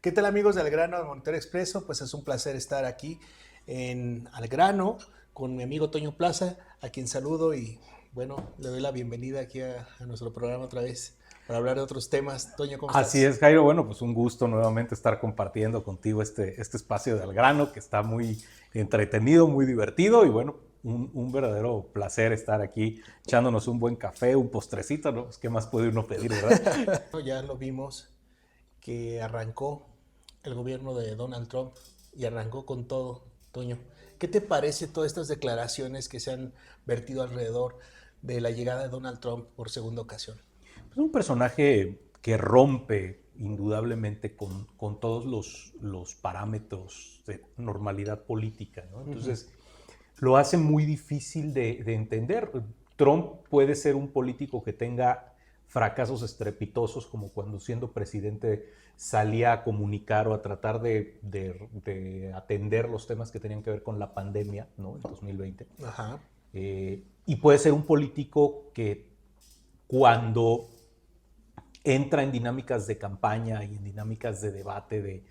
¿Qué tal, amigos de Al Grano de Monitor Expreso? Pues es un placer estar aquí en Al Grano con mi amigo Toño Plaza, a quien saludo y bueno, le doy la bienvenida aquí a nuestro programa otra vez para hablar de otros temas. Toño, ¿cómo Así estás? es, Jairo. Bueno, pues un gusto nuevamente estar compartiendo contigo este espacio de Al Grano, que está muy entretenido, muy divertido y bueno, un verdadero placer estar aquí echándonos un buen café, un postrecito, ¿no? Pues, ¿qué más puede uno pedir, verdad? Ya lo vimos que arrancó el gobierno de Donald Trump y arrancó con todo, Toño. ¿Qué te parece todas estas declaraciones que se han vertido alrededor de la llegada de Donald Trump por segunda ocasión? Es un personaje que rompe indudablemente con todos los parámetros de normalidad política, ¿no? Entonces, lo hace muy difícil de entender. Trump puede ser un político que tenga fracasos estrepitosos, como cuando siendo presidente salía a comunicar o a tratar de atender los temas que tenían que ver con la pandemia, ¿no? En 2020. Ajá. Y puede ser un político que cuando entra en dinámicas de campaña y en dinámicas de debate,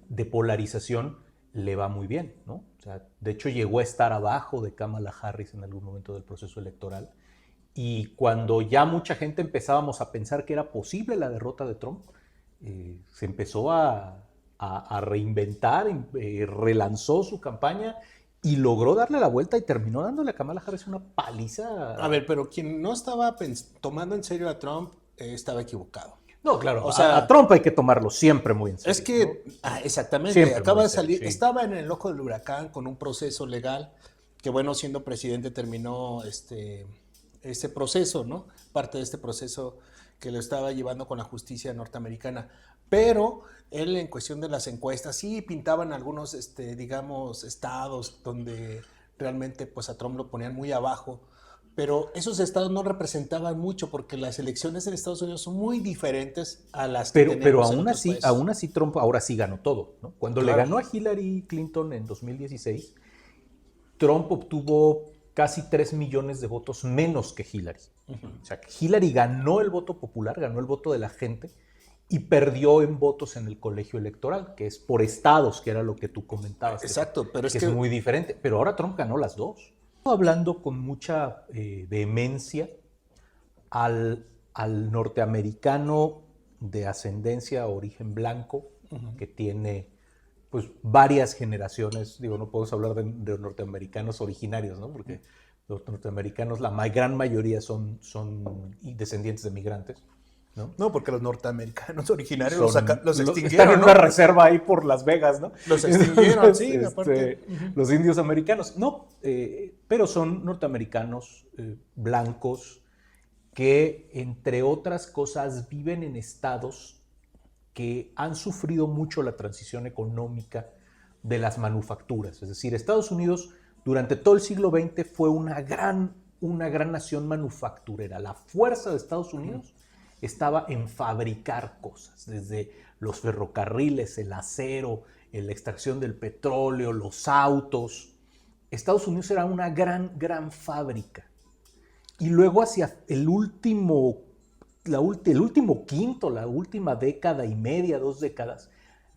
de polarización, le va muy bien, ¿no? O sea, de hecho llegó a estar abajo de Kamala Harris en algún momento del proceso electoral. Y cuando ya mucha gente empezábamos a pensar que era posible la derrota de Trump, se empezó a reinventar, relanzó su campaña y logró darle la vuelta y terminó dándole a Kamala Harris una A paliza. ver, pero quien no estaba tomando en serio a Trump estaba equivocado. No, claro, O a sea, Trump hay que tomarlo siempre muy en es serio, ¿no? que, exactamente, Siempre muy acaba en de serio, salir, sí. estaba en el ojo del huracán con un proceso legal, que bueno, siendo presidente terminó este proceso, ¿no? Parte de este proceso que lo estaba llevando con la justicia norteamericana. Pero él en cuestión de las encuestas, sí pintaban algunos, digamos, estados donde realmente pues a Trump lo ponían muy abajo, pero esos estados no representaban mucho porque las elecciones en Estados Unidos son muy diferentes a las que Pero tenemos en otros países. aún así Trump ahora sí ganó todo, ¿no? Cuando le Claro. ganó a Hillary Clinton en 2016, Trump obtuvo casi 3 millones de votos menos que Hillary. O sea, que Hillary ganó el voto popular, ganó el voto de la gente y perdió en votos en el colegio electoral, que es por estados, que era lo que tú comentabas, Exacto, pero es que es que muy diferente. Pero ahora Trump ganó las dos. Hablando con mucha vehemencia al norteamericano de ascendencia, origen blanco, que tiene pues varias generaciones, digo, no podemos hablar de norteamericanos originarios, ¿no? Porque los norteamericanos, la gran mayoría son descendientes de migrantes, ¿no? no, porque los norteamericanos originarios los Están extinguieron, en una ¿no? reserva ahí por Las Vegas, ¿no? Los extinguieron, Entonces, sí, aparte. los indios americanos, no, pero son norteamericanos blancos que, entre otras cosas, viven en estados que han sufrido mucho la transición económica de las manufacturas. Es decir, Estados Unidos durante todo el siglo XX fue una gran nación manufacturera. La fuerza de Estados Unidos estaba en fabricar cosas, desde los ferrocarriles, el acero, la extracción del petróleo, los autos. Estados Unidos era una gran fábrica. Y luego hacia el último quinto, la última década y media, 2 décadas,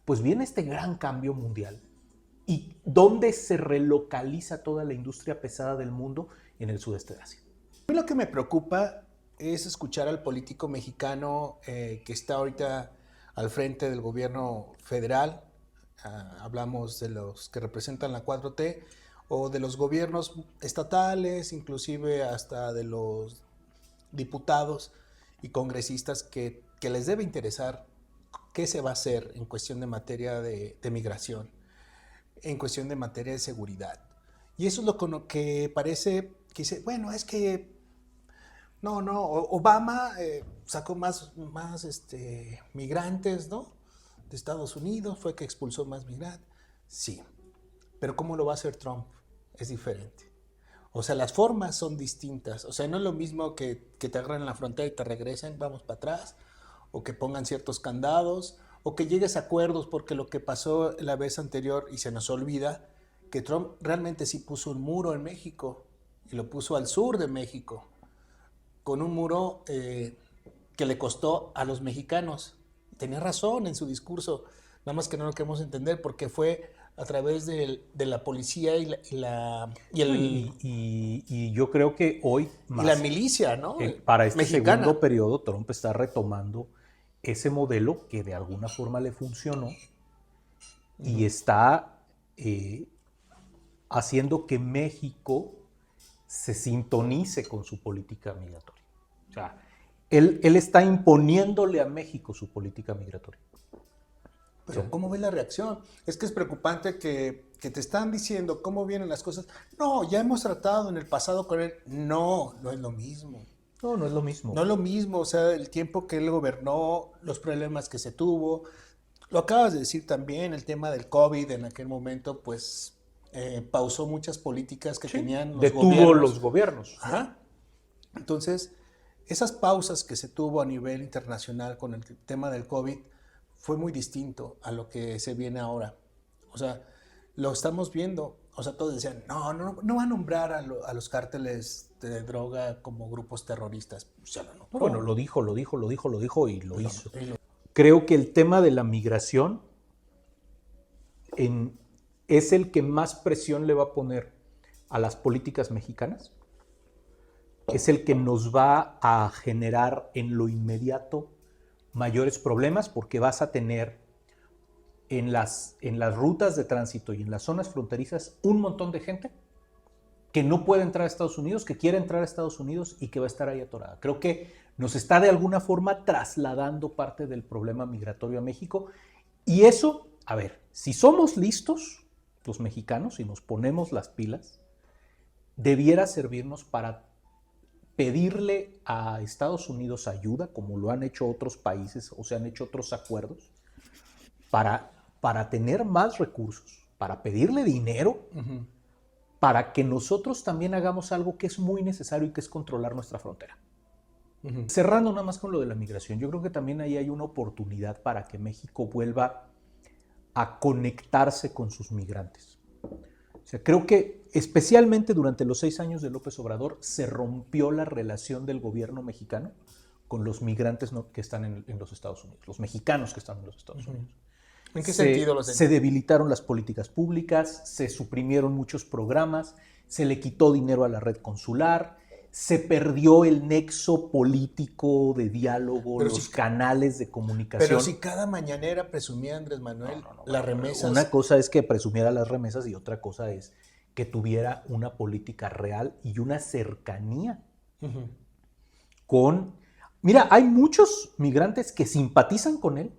pues viene este gran cambio mundial. ¿Y dónde se relocaliza toda la industria pesada del mundo? En el sudeste de Asia. A mí lo que me preocupa es escuchar al político mexicano que está ahorita al frente del gobierno federal. Hablamos de los que representan la 4T o de los gobiernos estatales, inclusive hasta de los diputados y congresistas que les debe interesar qué se va a hacer en cuestión de materia de migración, en cuestión de materia de seguridad. Y eso es lo que parece que dice, bueno, es que no, Obama sacó más migrantes, ¿no? De Estados Unidos, fue que expulsó más migrantes. Sí, pero ¿cómo lo va a hacer Trump? Es diferente. O sea, las formas son distintas. O sea, no es lo mismo que te agarran en la frontera y te regresen, vamos para atrás, o que pongan ciertos candados, o que llegues a acuerdos, porque lo que pasó la vez anterior, y se nos olvida, que Trump realmente sí puso un muro en México, y lo puso al sur de México, con un muro que le costó a los mexicanos. Tenía razón en su discurso. nada más que no lo queremos entender porque fue a través de la policía Y yo creo que hoy y la milicia, ¿no? para este Mexicana. segundo periodo, Trump está retomando ese modelo que de alguna forma le funcionó y está haciendo que México se sintonice con su política migratoria. O sea, él está imponiéndole a México su política migratoria. Pero ¿cómo ves la reacción? Es que es preocupante que te están diciendo cómo vienen las cosas. No, ya hemos tratado en el pasado con él. No, no es lo mismo. No, no es lo mismo. No es lo mismo, o sea, el tiempo que él gobernó, los problemas que se tuvo. Lo acabas de decir también, el tema del COVID en aquel momento, pues pausó muchas políticas que tenían los detuvo gobiernos. los gobiernos. Ajá. Entonces, esas pausas que se tuvo a nivel internacional con el tema del COVID fue muy distinto a lo que se viene ahora. O sea, lo estamos viendo. O sea, todos decían, no va a nombrar a los cárteles de droga como grupos terroristas. Se lo nombró. Bueno, lo dijo y lo hizo. Creo que el tema de la migración es el que más presión le va a poner a las políticas mexicanas. Es el que nos va a generar en lo inmediato mayores problemas porque vas a tener en las rutas de tránsito y en las zonas fronterizas un montón de gente que no puede entrar a Estados Unidos, que quiere entrar a Estados Unidos y que va a estar ahí atorada. Creo que nos está de alguna forma trasladando parte del problema migratorio a México y eso, a ver, si somos listos los mexicanos y nos ponemos las pilas, debiera servirnos para pedirle a Estados Unidos ayuda, como lo han hecho otros países o se han hecho otros acuerdos, para tener más recursos, para pedirle dinero, para que nosotros también hagamos algo que es muy necesario y que es controlar nuestra frontera. Cerrando nada más con lo de la migración, yo creo que también ahí hay una oportunidad para que México vuelva a conectarse con sus migrantes. O sea, creo que especialmente durante los 6 años de López Obrador se rompió la relación del gobierno mexicano con los migrantes que están en los Estados Unidos, los mexicanos que están en los Estados Unidos. ¿En qué sentido se debilitaron las políticas públicas, se suprimieron muchos programas, se le quitó dinero a la red consular, se perdió el nexo político de diálogo, los canales de comunicación. Pero si cada mañanera presumía Andrés Manuel las remesas. Una cosa es que presumiera las remesas y otra cosa es que tuviera una política real y una cercanía con... Mira, hay muchos migrantes que simpatizan con él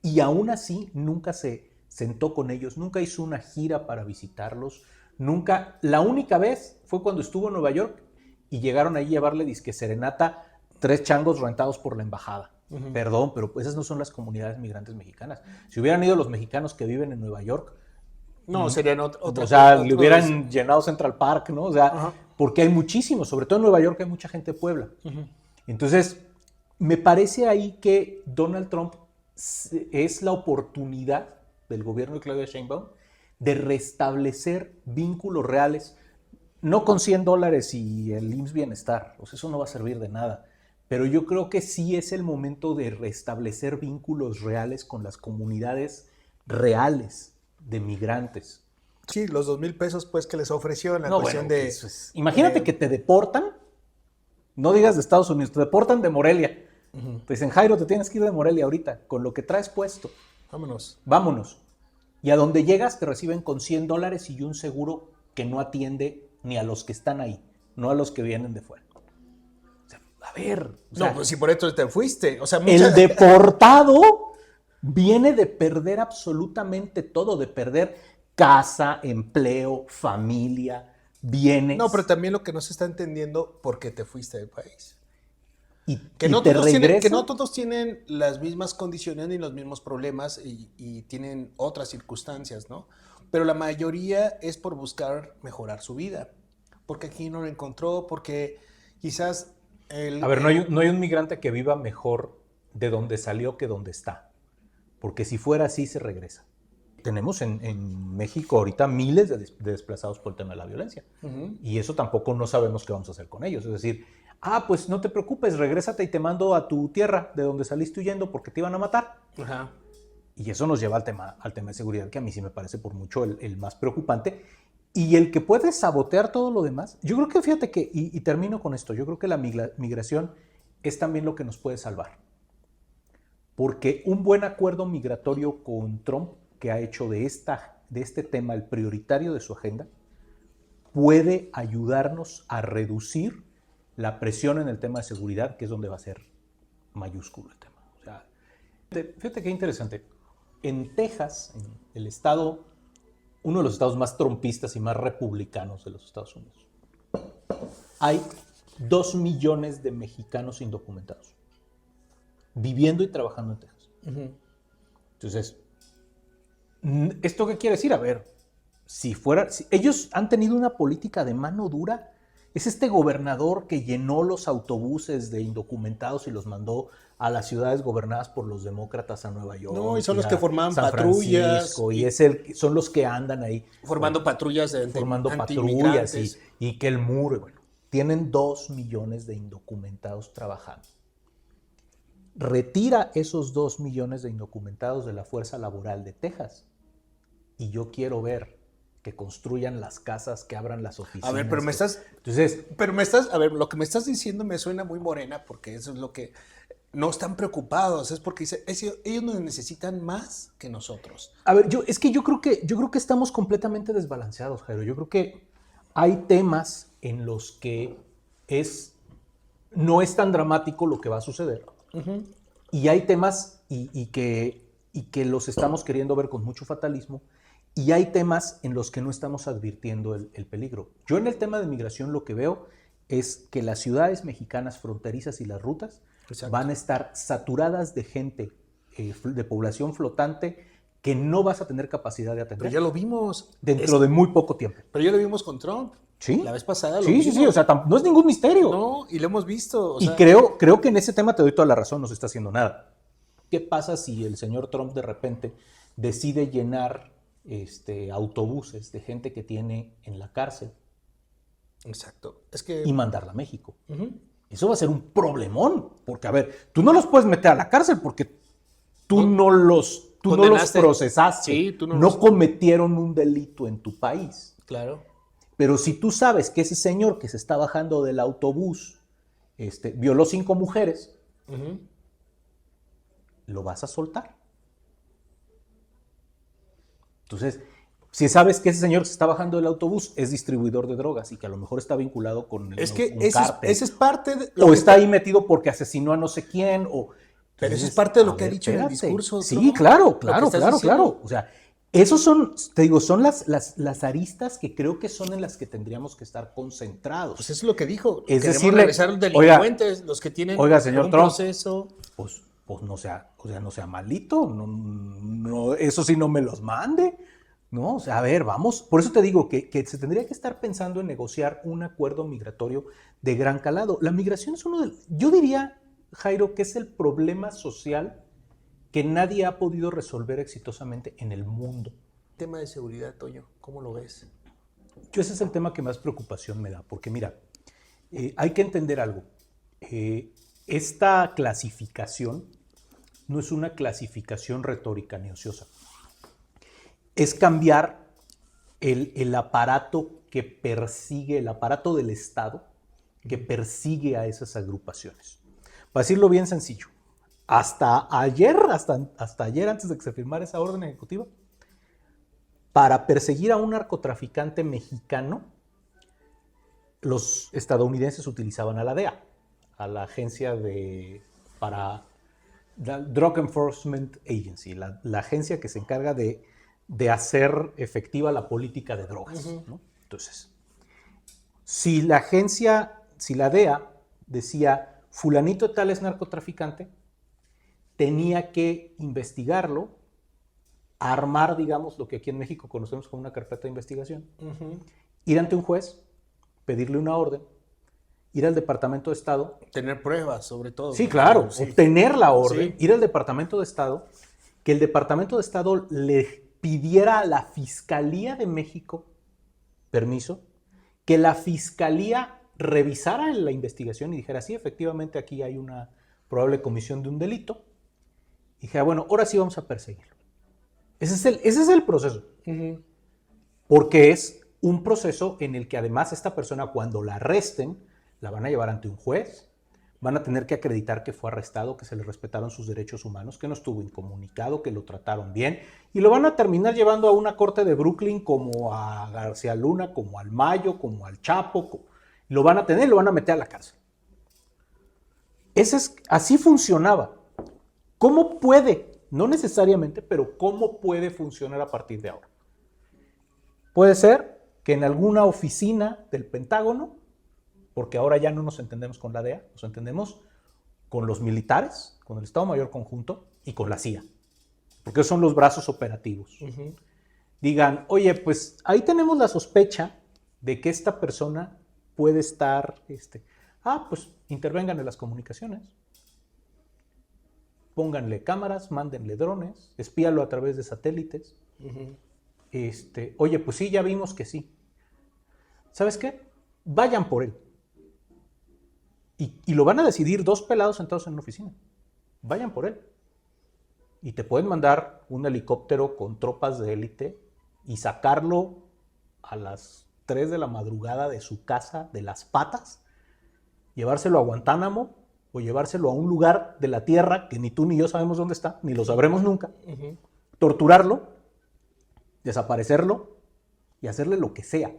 y aún así nunca se sentó con ellos, nunca hizo una gira para visitarlos, nunca... La única vez fue cuando estuvo en Nueva York y llegaron ahí a llevarle disque serenata 3 changos rentados por la embajada. Perdón, pero esas no son las comunidades migrantes mexicanas. Si hubieran ido los mexicanos que viven en Nueva York, no, serían otra. O sea, le hubieran llenado Central Park, ¿no? O sea, porque hay muchísimos, sobre todo en Nueva York hay mucha gente de Puebla. Entonces, me parece ahí que Donald Trump es la oportunidad del gobierno de Claudia Sheinbaum de restablecer vínculos reales, no con $100 y el IMSS Bienestar, o sea, eso no va a servir de nada, pero yo creo que sí es el momento de restablecer vínculos reales con las comunidades reales de migrantes. Sí, los 2,000 pesos pues que les ofreció en la cuestión de... Imagínate que te deportan, no digas de Estados Unidos, te deportan de Morelia. Te dicen, Jairo, te tienes que ir de Morelia ahorita, con lo que traes puesto. Vámonos. Y a donde llegas te reciben con $100 y un seguro que no atiende ni a los que están ahí, no a los que vienen de fuera. O sea, a ver. Pues si por esto te fuiste. O sea, el deportado viene de perder absolutamente todo, de perder casa, empleo, familia, bienes. No, pero también lo que no se está entendiendo, ¿por qué te fuiste del país? Que no todos tienen las mismas condiciones ni los mismos problemas y tienen otras circunstancias, ¿no? Pero la mayoría es por buscar mejorar su vida, porque aquí no lo encontró, porque quizás... A ver, no hay un migrante que viva mejor de donde salió que donde está, porque si fuera así se regresa. Tenemos en México ahorita miles de desplazados por el tema de la violencia, y eso tampoco no sabemos qué vamos a hacer con ellos, es decir, pues no te preocupes, regrésate y te mando a tu tierra de donde saliste huyendo porque te iban a matar. Y eso nos lleva al tema de seguridad, que a mí sí me parece por mucho el más preocupante. Y el que puede sabotear todo lo demás. Yo creo que, fíjate que, y termino con esto, yo creo que la migración es también lo que nos puede salvar. Porque un buen acuerdo migratorio con Trump, que ha hecho de este tema el prioritario de su agenda, puede ayudarnos a reducir la presión en el tema de seguridad, que es donde va a ser mayúsculo el tema. O sea, fíjate qué interesante. En Texas, en el estado, uno de los estados más trumpistas y más republicanos de los Estados Unidos, hay 2 millones de mexicanos indocumentados viviendo y trabajando en Texas. Entonces, ¿esto qué quiere decir? A ver, si ellos han tenido una política de mano dura. Es este gobernador que llenó los autobuses de indocumentados y los mandó a las ciudades gobernadas por los demócratas a Nueva York. No, y son los que formaban San patrullas. Francisco, y son los que andan ahí. Formando patrullas y que el muro. Bueno, tienen 2 millones de indocumentados trabajando. Retira esos 2 millones de indocumentados de la fuerza laboral de Texas. Y yo quiero ver que construyan las casas, que abran las oficinas. A ver, pero lo que me estás diciendo me suena muy Morena, porque eso es lo que no están preocupados, es porque ellos nos necesitan más que nosotros. A ver, yo creo que estamos completamente desbalanceados, Jairo. Yo creo que hay temas en los que no es tan dramático lo que va a suceder. Y hay temas y que los estamos queriendo ver con mucho fatalismo. Y hay temas en los que no estamos advirtiendo el peligro. Yo en el tema de migración lo que veo es que las ciudades mexicanas fronterizas y las rutas van a estar saturadas de gente, de población flotante, que no vas a tener capacidad de atender. Pero ya lo vimos. Dentro de muy poco tiempo. Pero ya lo vimos con Trump. ¿Sí? La vez pasada lo vimos. Sí, o sea, no es ningún misterio. No, y lo hemos visto. Y creo que en ese tema te doy toda la razón, no se está haciendo nada. ¿Qué pasa si el señor Trump de repente decide llenar autobuses de gente que tiene en la cárcel? Exacto. Y mandarla a México. Eso va a ser un problemón, porque a ver, tú no los puedes meter a la cárcel porque tú no los procesaste, sí, tú no cometieron un delito en tu país. Claro. Pero si tú sabes que ese señor que se está bajando del autobús violó 5 mujeres, lo vas a soltar. Entonces, si sabes que ese señor que se está bajando del autobús es distribuidor de drogas y que a lo mejor está vinculado con un cártel. Esa es parte de o está ahí metido porque asesinó a no sé quién. Pero eso es parte de lo que ha dicho en el discurso. Sí, claro. O sea, esos son las aristas que creo que son en las que tendríamos que estar concentrados. Pues eso es lo que dijo. Es Queremos decirle, regresar a los delincuentes, los que tienen señor un Trump, proceso. Pues no sea malito, no, eso sí no me los mande, ¿no? O sea, a ver, vamos, por eso te digo que se tendría que estar pensando en negociar un acuerdo migratorio de gran calado. La migración es yo diría, Jairo, que es el problema social que nadie ha podido resolver exitosamente en el mundo. Tema de seguridad, Toño, ¿cómo lo ves? Ese es el tema que más preocupación me da, porque mira, hay que entender algo. Esta clasificación no es una clasificación retórica ni ociosa. Es cambiar el aparato que persigue, el aparato del Estado que persigue a esas agrupaciones. Para decirlo bien sencillo, hasta ayer, antes de que se firmara esa orden ejecutiva, para perseguir a un narcotraficante mexicano, los estadounidenses utilizaban a la DEA, a la agencia para Drug Enforcement Agency, la agencia que se encarga de hacer efectiva la política de drogas, ¿no? Entonces, si la DEA decía fulanito tal es narcotraficante, tenía que investigarlo, armar, digamos, lo que aquí en México conocemos como una carpeta de investigación, ir ante un juez, pedirle una orden, ir al Departamento de Estado. Tener pruebas, sobre todo. Sí, claro, sí. Obtener la orden, ir al Departamento de Estado, que el Departamento de Estado le pidiera a la Fiscalía de México permiso, que la Fiscalía revisara la investigación y dijera, sí, efectivamente aquí hay una probable comisión de un delito, y dijera, bueno, ahora sí vamos a perseguirlo. Ese es el proceso. Ujú. Porque es un proceso en el que además esta persona, cuando la arresten, la van a llevar ante un juez, van a tener que acreditar que fue arrestado, que se le respetaron sus derechos humanos, que no estuvo incomunicado, que lo trataron bien, y lo van a terminar llevando a una corte de Brooklyn como a García Luna, como al Mayo, como al Chapo, lo van a tener y lo van a meter a la cárcel. Así funcionaba. ¿Cómo puede? No necesariamente, pero ¿cómo puede funcionar a partir de ahora? Puede ser que en alguna oficina del Pentágono, porque ahora ya no nos entendemos con la DEA, nos entendemos con los militares, con el Estado Mayor Conjunto y con la CIA, porque son los brazos operativos. Uh-huh. Digan, oye, pues ahí tenemos la sospecha de que esta persona puede estar, pues intervengan en las comunicaciones, pónganle cámaras, mándenle drones, espíalo a través de satélites. Uh-huh. Oye, pues sí, ya vimos que sí. ¿Sabes qué? Vayan por él. Y lo van a decidir dos pelados sentados en una oficina. Vayan por él. Y te pueden mandar un helicóptero con tropas de élite y sacarlo a las 3 de la madrugada de su casa, de las patas, llevárselo a Guantánamo o llevárselo a un lugar de la tierra que ni tú ni yo sabemos dónde está, ni lo sabremos nunca, uh-huh. Torturarlo, desaparecerlo y hacerle lo que sea.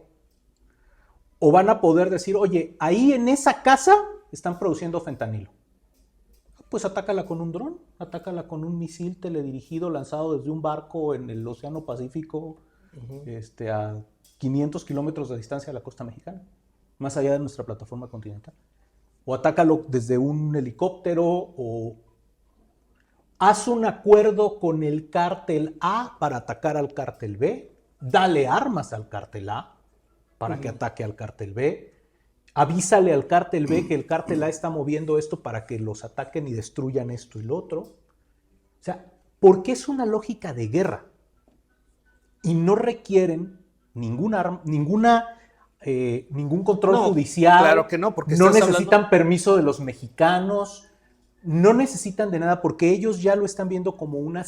O van a poder decir, oye, ahí en esa casa están produciendo fentanilo. Pues atácala con un dron, atácala con un misil teledirigido lanzado desde un barco en el Océano Pacífico, uh-huh. A 500 kilómetros de distancia de la costa mexicana, más allá de nuestra plataforma continental. O atácalo desde un helicóptero, o haz un acuerdo con el cártel A para atacar al cártel B, dale armas al cártel A para uh-huh. que ataque al cártel B, avísale al cártel B que el cártel A está moviendo esto para que los ataquen y destruyan esto y lo otro. O sea, porque es una lógica de guerra y no requieren ningún control judicial. Claro que no, porque no necesitan permiso de los mexicanos, no necesitan de nada porque ellos ya lo están viendo como una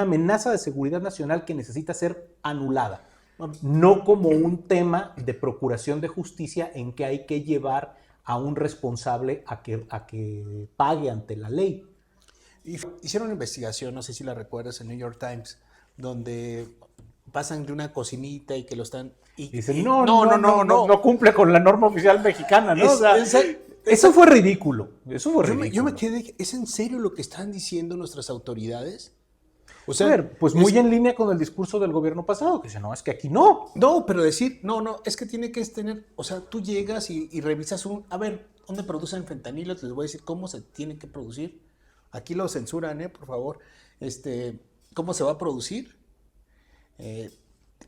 amenaza de seguridad nacional que necesita ser anulada. No como un tema de procuración de justicia en que hay que llevar a un responsable a que pague ante la ley. Hicieron una investigación, no sé si la recuerdas, en New York Times, donde pasan de una cocinita y que lo están... Y dicen, no cumple con la norma oficial mexicana, ¿no? Eso fue ridículo. Yo me quedé, ¿es en serio lo que están diciendo nuestras autoridades? O sea, a ver, pues muy en línea con el discurso del gobierno pasado, que dice, no, es que aquí no. No, pero decir, es que tiene que tener, o sea, tú llegas y revisas a ver, ¿dónde producen fentanilo? Les voy a decir cómo se tiene que producir. Aquí lo censuran, por favor. ¿Cómo se va a producir?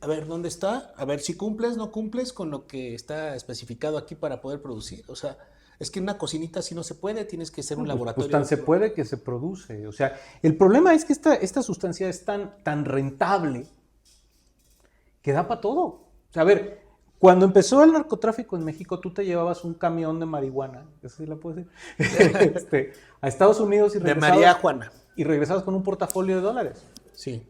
A ver, ¿dónde está? A ver si cumples, no cumples con lo que está especificado aquí para poder producir. O sea, es que una cocinita así no se puede, tienes que ser un laboratorio. Pues tan se puede que se produce. O sea, el problema es que esta sustancia es tan rentable que da para todo. O sea, a ver, cuando empezó el narcotráfico en México, tú te llevabas un camión de marihuana, eso sí la puedes decir, a Estados Unidos y regresabas. De María Juana. Y regresabas con un portafolio de dólares. Sí.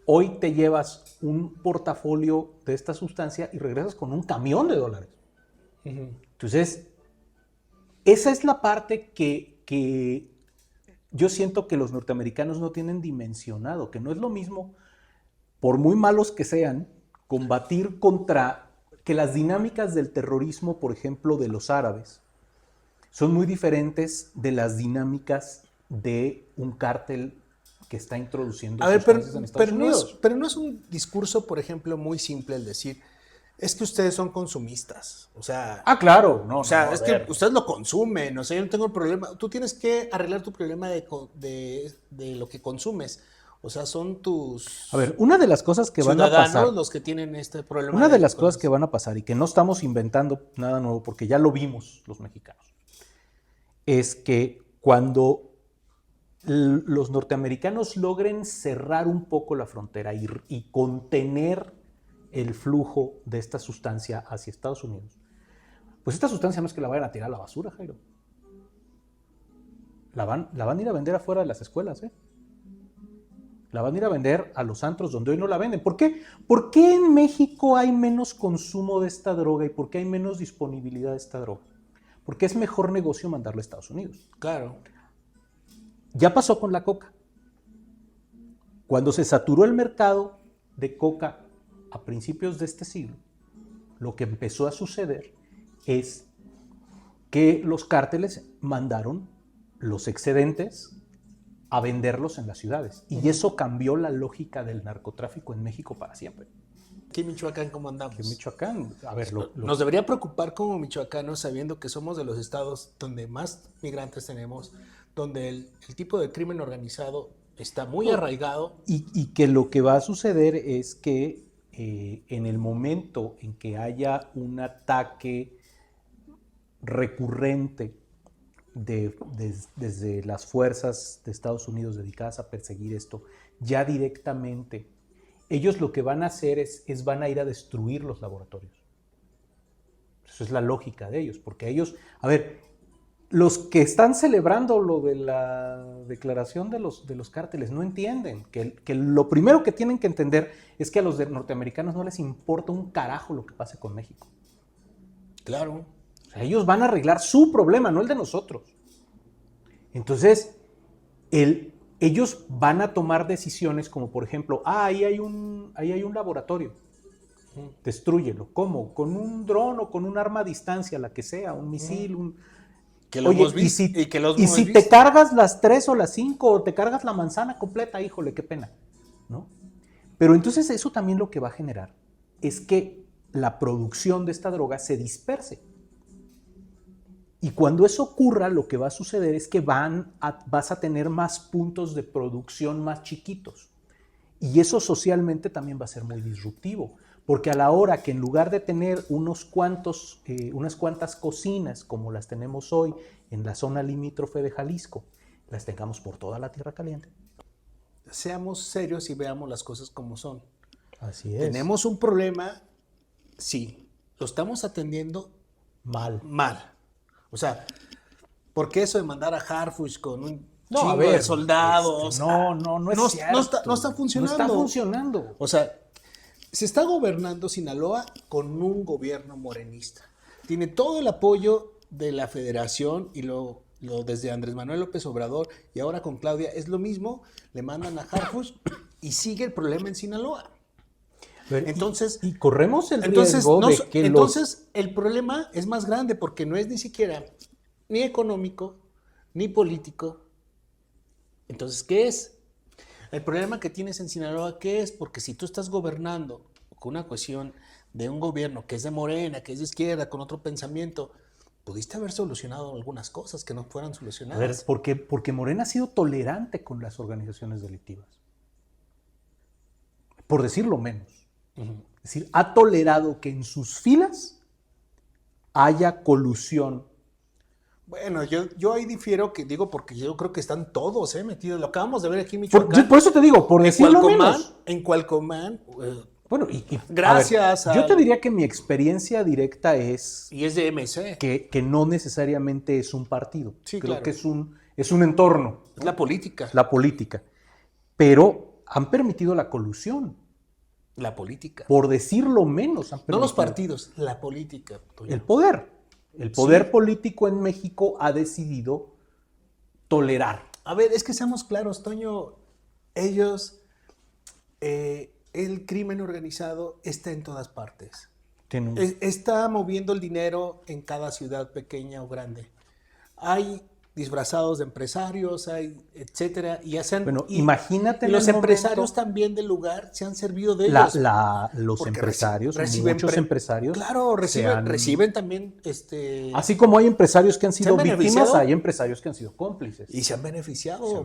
Hoy te llevas un portafolio de esta sustancia y regresas con un camión de dólares. Uh-huh. Entonces, esa es la parte que yo siento que los norteamericanos no tienen dimensionado, que no es lo mismo, por muy malos que sean, combatir contra que las dinámicas del terrorismo, por ejemplo, de los árabes, son muy diferentes de las dinámicas de un cártel que está introduciendo sustancias en Estados Unidos. Pero no es un discurso, por ejemplo, muy simple el decir, es que ustedes son consumistas, o sea... claro, es que ustedes lo consumen, o sea, yo no tengo el problema, tú tienes que arreglar tu problema de lo que consumes, o sea, son tus... A ver, una de las cosas que van a pasar... los que tienen este problema... Una de las cosas que van a pasar, y que no estamos inventando nada nuevo, porque ya lo vimos los mexicanos, es que cuando los norteamericanos logren cerrar un poco la frontera y contener el flujo de esta sustancia hacia Estados Unidos, pues esta sustancia no es que la vayan a tirar a la basura, Jairo. La van a ir a vender afuera de las escuelas, La van a ir a vender a los antros donde hoy no la venden. ¿Por qué? ¿Por qué en México hay menos consumo de esta droga y por qué hay menos disponibilidad de esta droga? Porque es mejor negocio mandarlo a Estados Unidos. Claro. Ya pasó con la coca. Cuando se saturó el mercado de coca a principios de este siglo, lo que empezó a suceder es que los cárteles mandaron los excedentes a venderlos en las ciudades. Y eso cambió la lógica del narcotráfico en México para siempre. ¿Aquí en Michoacán cómo andamos? Que Michoacán, a ver, Nos debería preocupar como michoacanos sabiendo que somos de los estados donde más migrantes tenemos, donde el tipo de crimen organizado está muy arraigado. Y que lo que va a suceder es que en el momento en que haya un ataque recurrente desde las fuerzas de Estados Unidos dedicadas a perseguir esto, ya directamente, ellos lo que van a hacer es van a ir a destruir los laboratorios. Eso es la lógica de ellos, porque ellos, a ver, los que están celebrando lo de la declaración de los cárteles no entienden que lo primero que tienen que entender es que a los norteamericanos no les importa un carajo lo que pase con México. Claro. O sea, ellos van a arreglar su problema, no el de nosotros. Entonces, ellos van a tomar decisiones como, por ejemplo, ahí hay un laboratorio, destrúyelo. ¿Cómo? Con un dron o con un arma a distancia, la que sea, un misil, Que lo hemos visto. Y si te cargas las 3 o las 5 o te cargas la manzana completa, híjole, qué pena, ¿no? Pero entonces eso también lo que va a generar es que la producción de esta droga se disperse. Y cuando eso ocurra, lo que va a suceder es que vas a tener más puntos de producción más chiquitos. Y eso socialmente también va a ser muy disruptivo, porque a la hora que en lugar de tener unas cuantas cocinas como las tenemos hoy en la zona limítrofe de Jalisco, las tengamos por toda la Tierra Caliente. Seamos serios y veamos las cosas como son. Así es. Tenemos un problema, sí, lo estamos atendiendo mal. O sea, ¿por qué eso de mandar a Harfuch con un chingo de soldados? No es cierto. No está funcionando. No está funcionando. O sea, se está gobernando Sinaloa con un gobierno morenista. Tiene todo el apoyo de la federación y lo desde Andrés Manuel López Obrador y ahora con Claudia es lo mismo. Le mandan a Harfuch y sigue el problema en Sinaloa. Entonces, y corremos el riesgo de que entonces el problema es más grande porque no es ni siquiera ni económico ni político. Entonces, ¿qué es? El problema que tienes en Sinaloa, ¿qué es? Porque si tú estás gobernando con una cuestión de un gobierno que es de Morena, que es de izquierda, con otro pensamiento, pudiste haber solucionado algunas cosas que no fueran solucionadas. A ver, porque Morena ha sido tolerante con las organizaciones delictivas. Por decirlo menos. Es decir, ha tolerado que en sus filas haya colusión. Bueno, yo ahí difiero, porque yo creo que están todos metidos. Lo acabamos de ver aquí en Michoacán. Por eso te digo, por decirlo menos. En Cualcomán. Bueno, gracias. Yo te diría que mi experiencia directa es... Y es de MC. Que no necesariamente es un partido. Sí, creo claro. que es un entorno. Es la política. La política. Pero han permitido la colusión. La política. Por decirlo menos. No los partidos, la política. El poder. El poder político en México ha decidido tolerar. A ver, es que seamos claros, Toño. Ellos, el crimen organizado está en todas partes. Está moviendo el dinero en cada ciudad pequeña o grande. Hay disfrazados de empresarios, hay etcétera, y imagínate y los empresarios también del lugar se han servido de ellos. Los empresarios, muchos empresarios, claro, reciben también así como hay empresarios que han sido víctimas, hay empresarios que han sido cómplices y se han beneficiado.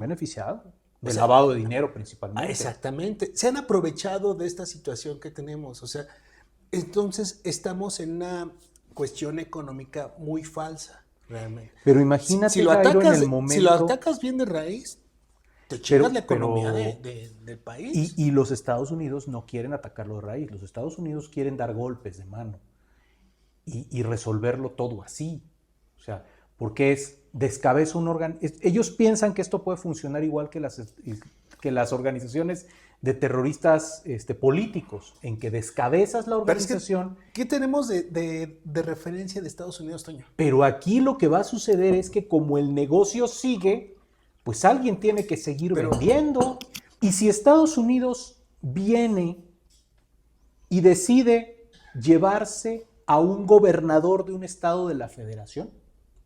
Del lavado de dinero principalmente. Exactamente, se han aprovechado de esta situación que tenemos, o sea, entonces estamos en una cuestión económica muy falsa. Realmente. Pero imagínate, si lo atacas bien de raíz, te chingas la economía del país. Y los Estados Unidos no quieren atacarlo de raíz. Los Estados Unidos quieren dar golpes de mano y resolverlo todo así. O sea, porque es descabeza un órgano. Ellos piensan que esto puede funcionar igual que que las organizaciones de terroristas políticos, en que descabezas la organización. ¿Qué tenemos de referencia de Estados Unidos, Toño? Pero aquí lo que va a suceder es que como el negocio sigue, pues alguien tiene que seguir vendiendo. Y si Estados Unidos viene y decide llevarse a un gobernador de un estado de la federación,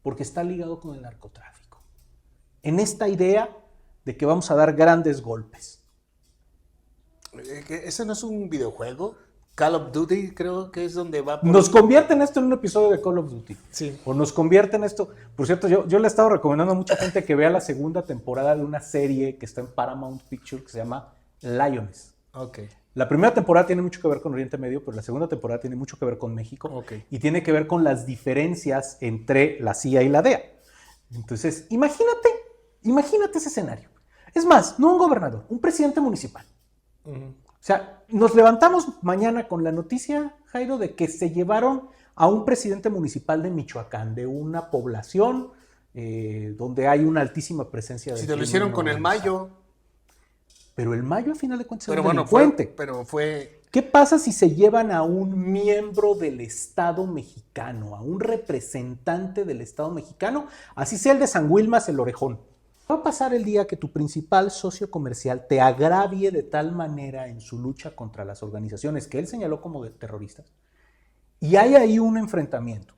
porque está ligado con el narcotráfico, en esta idea de que vamos a dar grandes golpes. ¿Ese no es un videojuego? Call of Duty creo que es donde va... Nos convierten esto en un episodio de Call of Duty. Sí. O nos convierten esto... Por cierto, yo le he estado recomendando a mucha gente que vea la segunda temporada de una serie que está en Paramount Pictures que se llama Lioness. Ok. La primera temporada tiene mucho que ver con Oriente Medio, pero la segunda temporada tiene mucho que ver con México. Okay. Y tiene que ver con las diferencias entre la CIA y la DEA. Entonces, imagínate ese escenario. Es más, no un gobernador, un presidente municipal. O sea, nos levantamos mañana con la noticia, Jairo, de que se llevaron a un presidente municipal de Michoacán, de una población donde hay una altísima presencia de... Si te lo hicieron con el Mayo. Pero el Mayo, a final de cuentas, es un delincuente. ¿Qué pasa si se llevan a un miembro del Estado mexicano, a un representante del Estado mexicano, así sea el de San Wilmas, el Orejón? Va a pasar el día que tu principal socio comercial te agravie de tal manera en su lucha contra las organizaciones que él señaló como terroristas y hay ahí un enfrentamiento.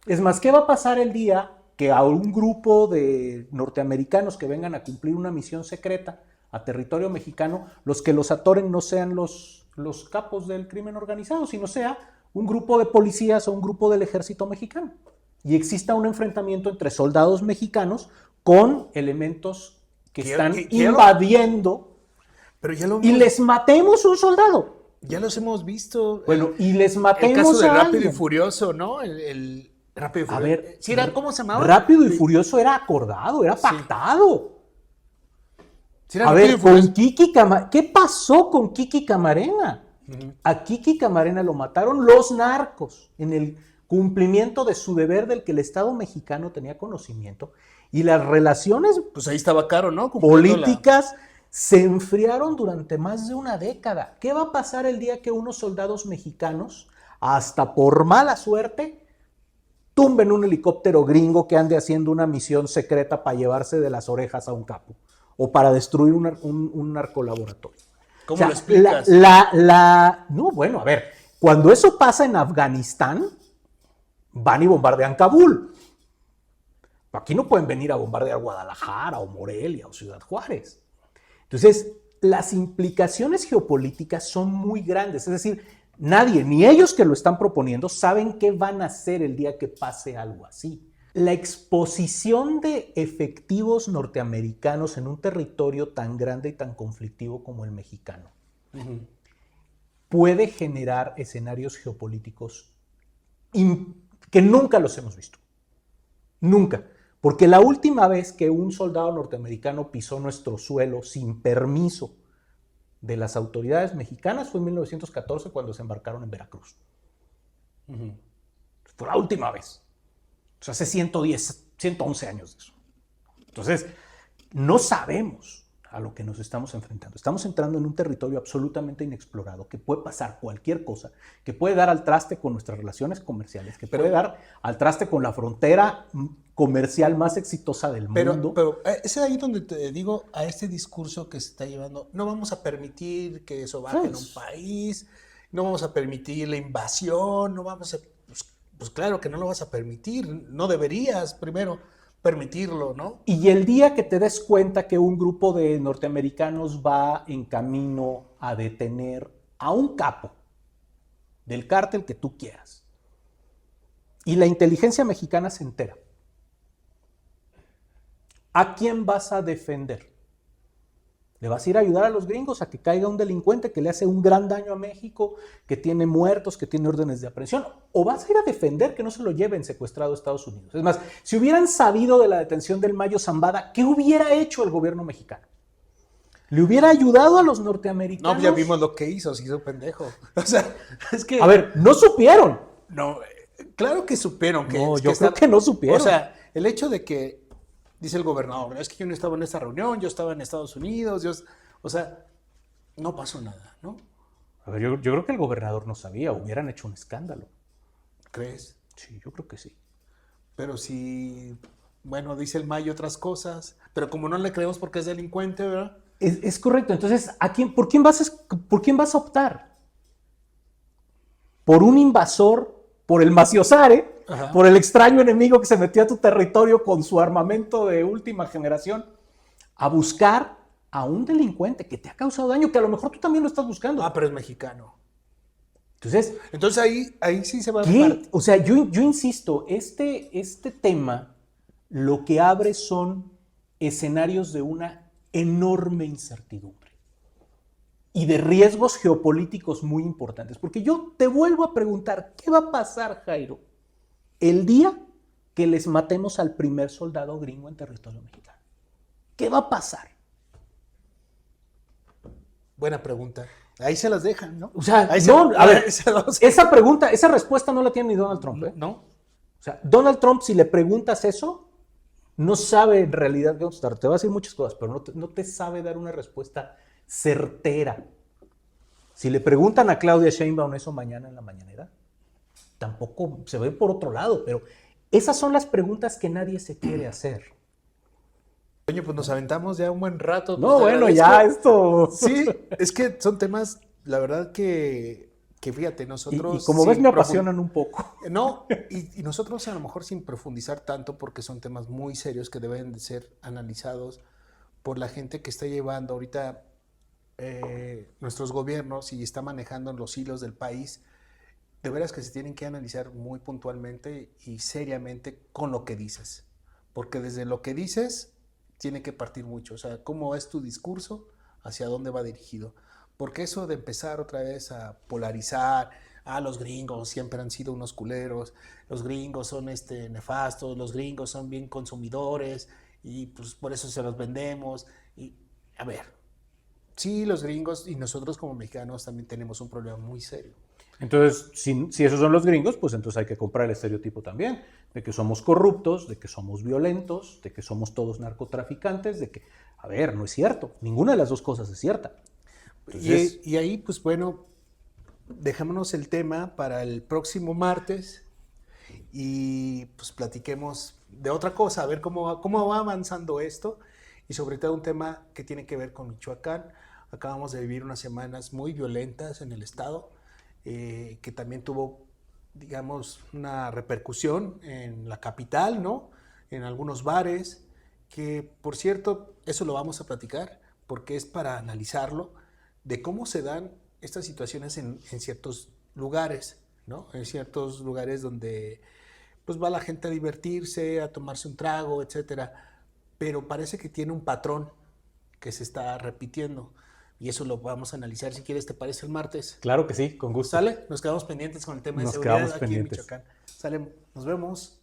Es más, ¿qué va a pasar el día que a un grupo de norteamericanos que vengan a cumplir una misión secreta a territorio mexicano, los que los atoren no sean los capos del crimen organizado, sino sea un grupo de policías o un grupo del ejército mexicano? Y exista un enfrentamiento entre soldados mexicanos con elementos que están invadiendo y les matemos un soldado. Ya los hemos visto. Bueno, y les matemos el caso de a Rápido alguien. Y Furioso, ¿no? El Rápido y Furioso. A ver, ¿sí era, ¿cómo se llamaba? Rápido y Furioso era acordado, era pactado. Sí, era a Rápido ver, y Furioso. con Kiki ¿qué pasó con Kiki Camarena? A Kiki Camarena lo mataron los narcos en el cumplimiento de su deber del que el Estado mexicano tenía conocimiento. Y las relaciones pues ahí estaba Caro, ¿no? Políticas se enfriaron durante más de una década. ¿Qué va a pasar el día que unos soldados mexicanos, hasta por mala suerte, tumben un helicóptero gringo que ande haciendo una misión secreta para llevarse de las orejas a un capo o para destruir un narcolaboratorio? ¿Cómo lo explicas? No, bueno, a ver, cuando eso pasa en Afganistán, van y bombardean Kabul. Aquí no pueden venir a bombardear Guadalajara o Morelia o Ciudad Juárez. Entonces, las implicaciones geopolíticas son muy grandes. Es decir, nadie, ni ellos que lo están proponiendo, saben qué van a hacer el día que pase algo así. La exposición de efectivos norteamericanos en un territorio tan grande y tan conflictivo como el mexicano puede generar escenarios geopolíticos que nunca los hemos visto. Nunca. Porque la última vez que un soldado norteamericano pisó nuestro suelo sin permiso de las autoridades mexicanas fue en 1914 cuando se embarcaron en Veracruz. Fue la última vez. O sea, hace 111 años de eso. Entonces, no sabemos a lo que nos estamos enfrentando. Estamos entrando en un territorio absolutamente inexplorado, que puede pasar cualquier cosa, que puede dar al traste con nuestras relaciones comerciales, que puede dar al traste con la frontera comercial más exitosa del mundo. Pero es ahí donde te digo, a este discurso que se está llevando, no vamos a permitir que eso baje en un país, no vamos a permitir la invasión, no vamos a... Pues claro que no lo vas a permitir, no deberías primero permitirlo, ¿no? Y el día que te des cuenta que un grupo de norteamericanos va en camino a detener a un capo del cártel que tú quieras, y la inteligencia mexicana se entera, ¿a quién vas a defender? ¿Le vas a ir a ayudar a los gringos a que caiga un delincuente que le hace un gran daño a México, que tiene muertos, que tiene órdenes de aprehensión? ¿O vas a ir a defender que no se lo lleven secuestrado a Estados Unidos? Es más, si hubieran sabido de la detención del Mayo Zambada, ¿qué hubiera hecho el gobierno mexicano? ¿Le hubiera ayudado a los norteamericanos? No, ya vimos lo que hizo, se hizo pendejo. O sea, es que... A ver, no supieron. No, claro que supieron. Creo que no supieron. O sea, el hecho de que dice el gobernador, es que yo no estaba en esta reunión, yo estaba en Estados Unidos, o sea, no pasó nada, ¿no? A ver, yo creo que el gobernador no sabía, hubieran hecho un escándalo. ¿Crees? Sí, yo creo que sí. Pero si, bueno, dice el Mayo otras cosas, pero como no le creemos porque es delincuente, ¿verdad? Es correcto. Entonces, por quién vas a optar? ¿Por un invasor? ¿Por el mafiosare? Ajá. ¿Por el extraño enemigo que se metió a tu territorio con su armamento de última generación? A buscar a un delincuente que te ha causado daño, que a lo mejor tú también lo estás buscando. Ah, pero es mexicano. Entonces ahí sí se va a ¿qué? O sea, yo insisto, este tema lo que abre son escenarios de una enorme incertidumbre y de riesgos geopolíticos muy importantes. Porque yo te vuelvo a preguntar, ¿qué va a pasar, Jairo, el día que les matemos al primer soldado gringo en territorio mexicano? ¿Qué va a pasar? Buena pregunta. Ahí se las dejan, ¿no? O sea, Ahí a ver, se esa pregunta, esa respuesta no la tiene ni Donald Trump, ¿eh? ¿No? O sea, Donald Trump, si le preguntas eso, no sabe en realidad qué contestar. Te va a decir muchas cosas, pero no te sabe dar una respuesta certera. Si le preguntan a Claudia Sheinbaum eso mañana en la mañanera, tampoco se ve por otro lado, pero esas son las preguntas que nadie se quiere hacer. Oye, pues nos aventamos ya un buen rato. No, pues, bueno, ya esto... Sí, es que son temas, la verdad que fíjate, nosotros... Y como ves me apasionan un poco. No, y nosotros a lo mejor sin profundizar tanto porque son temas muy serios que deben de ser analizados por la gente que está llevando ahorita nuestros gobiernos y está manejando los hilos del país. De veras que se tienen que analizar muy puntualmente y seriamente con lo que dices. Porque desde lo que dices tiene que partir mucho. O sea, cómo es tu discurso, hacia dónde va dirigido. Porque eso de empezar otra vez a polarizar, los gringos siempre han sido unos culeros, los gringos son nefastos, los gringos son bien consumidores y pues por eso se los vendemos. Y a ver, sí, los gringos y nosotros como mexicanos también tenemos un problema muy serio. Entonces, si esos son los gringos, pues entonces hay que comprar el estereotipo también, de que somos corruptos, de que somos violentos, de que somos todos narcotraficantes, de que, a ver, no es cierto, ninguna de las dos cosas es cierta. Entonces, Y ahí, pues bueno, dejémonos el tema para el próximo martes y pues platiquemos de otra cosa, a ver cómo va avanzando esto y sobre todo un tema que tiene que ver con Michoacán. Acabamos de vivir unas semanas muy violentas en el estado, que también tuvo, digamos, una repercusión en la capital, ¿no? En algunos bares, que por cierto, eso lo vamos a platicar porque es para analizarlo, de cómo se dan estas situaciones en ciertos lugares, ¿no? En ciertos lugares donde pues va la gente a divertirse, a tomarse un trago, etcétera, pero parece que tiene un patrón que se está repitiendo y eso lo vamos a analizar si quieres, ¿te parece el martes? claro que sí, con gusto. ¿Sale? Nos quedamos pendientes con el tema de seguridad aquí en Michoacán. Sale, nos vemos.